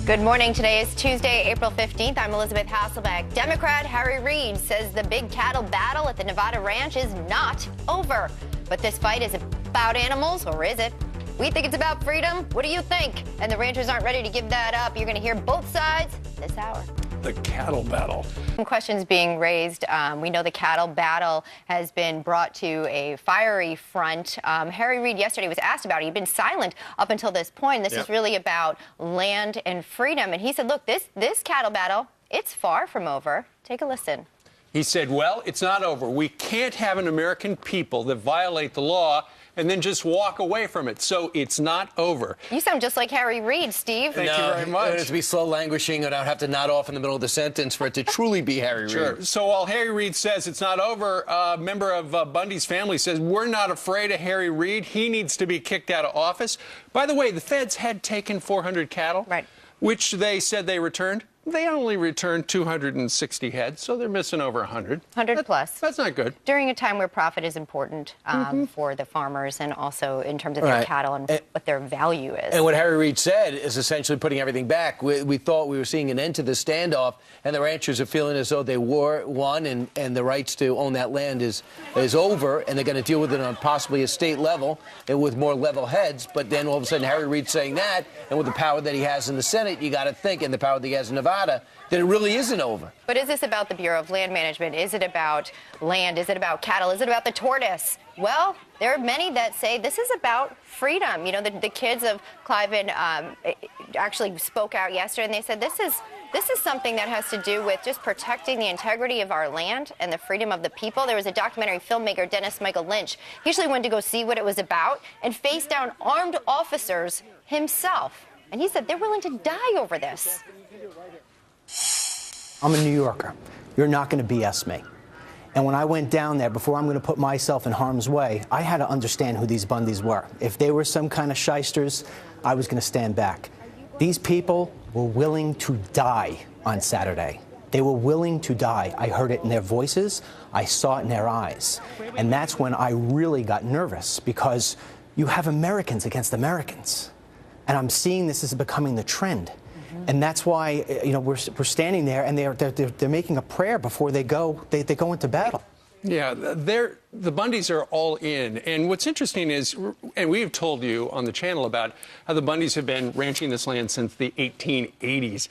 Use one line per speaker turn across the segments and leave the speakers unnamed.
Good morning. Today is Tuesday, April 15th. I'm Elizabeth Hasselbeck. Democrat Harry Reid says the big cattle battle at the Nevada ranch is not over. But this fight is about animals, or is it? We think it's about freedom. What do you think? And the ranchers aren't ready to give that up. You're going to hear both sides this hour.
The cattle battle.
Some questions being raised. We know the cattle battle has been brought to a fiery front. Harry Reid yesterday was asked about it. He'd been silent up until this point. This is really about land and freedom. And he said, look, this cattle battle, it's far from over. Take a listen.
He said, well, it's not over. We can't have an American people that violate the law and then just walk away from it. So it's not over.
You sound just like Harry Reid, Steve.
Thank you very much.
It has to be slow languishing, and I'd have to nod off in the middle of the sentence for it to truly be Harry Reid.
Sure. So while Harry Reid says it's not over, a member of Bundy's family says, we're not afraid of Harry Reid. He needs to be kicked out of office. By the way, the feds had taken 400 cattle, which they said they returned. They only returned 260 heads, so they're missing over 100.
100 plus.
That's not good.
During a time where profit is important for the farmers and also in terms of their cattle and what their value is.
And what Harry Reid said is essentially putting everything back. We thought we were seeing an end to the standoff, and the ranchers are feeling as though they won, and the rights to own that land is over, and they're going to deal with it on possibly a state level and with more level heads. But then all of a sudden Harry Reid saying that, and with the power that he has in the Senate, you got to think, and the power that he has in Nevada, that it really isn't over.
But is this about the Bureau of Land Management? Is it about land? Is it about cattle? Is it about the tortoise? Well, there are many that say this is about freedom. You know, the kids of Cliven actually spoke out yesterday, and they said this is something that has to do with just protecting the integrity of our land and the freedom of the people. There was a documentary filmmaker, Dennis Michael Lynch. He actually went to go see what it was about and faced down armed officers himself. And he said they're willing to die over this.
I'm a New Yorker. You're not going to BS me. And when I went down there, before I'm going to put myself in harm's way, I had to understand who these Bundys were. If they were some kind of shysters, I was going to stand back. These people were willing to die on Saturday. They were willing to die. I heard it in their voices. I saw it in their eyes. And that's when I really got nervous, because you have Americans against Americans. And I'm seeing this as becoming the trend. And that's why, you know, we're standing there, and they're making a prayer before they go into battle.
Yeah, the Bundys are all in. And what's interesting is, and we've told you on the channel about how the Bundys have been ranching this land since the 1880s.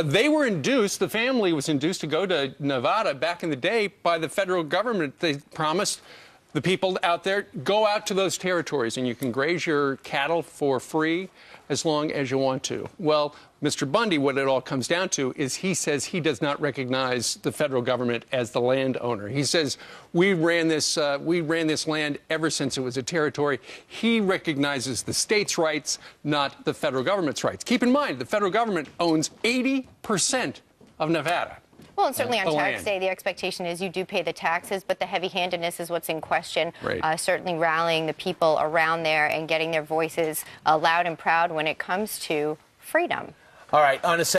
They were induced, the family was induced to go to Nevada back in the day by the federal government. They promised the people out there, go out to those territories and you can graze your cattle for free as long as you want to. Well, Mr. Bundy, what it all comes down to is he says he does not recognize the federal government as the landowner. He says we ran this land ever since it was a territory. He recognizes the state's rights, not the federal government's rights. Keep in mind, the federal government owns 80% of Nevada.
Well, and certainly on tax day, the expectation is you do pay the taxes, but the heavy-handedness is what's in question. Certainly rallying the people around there and getting their voices loud and proud when it comes to freedom.
All right, on a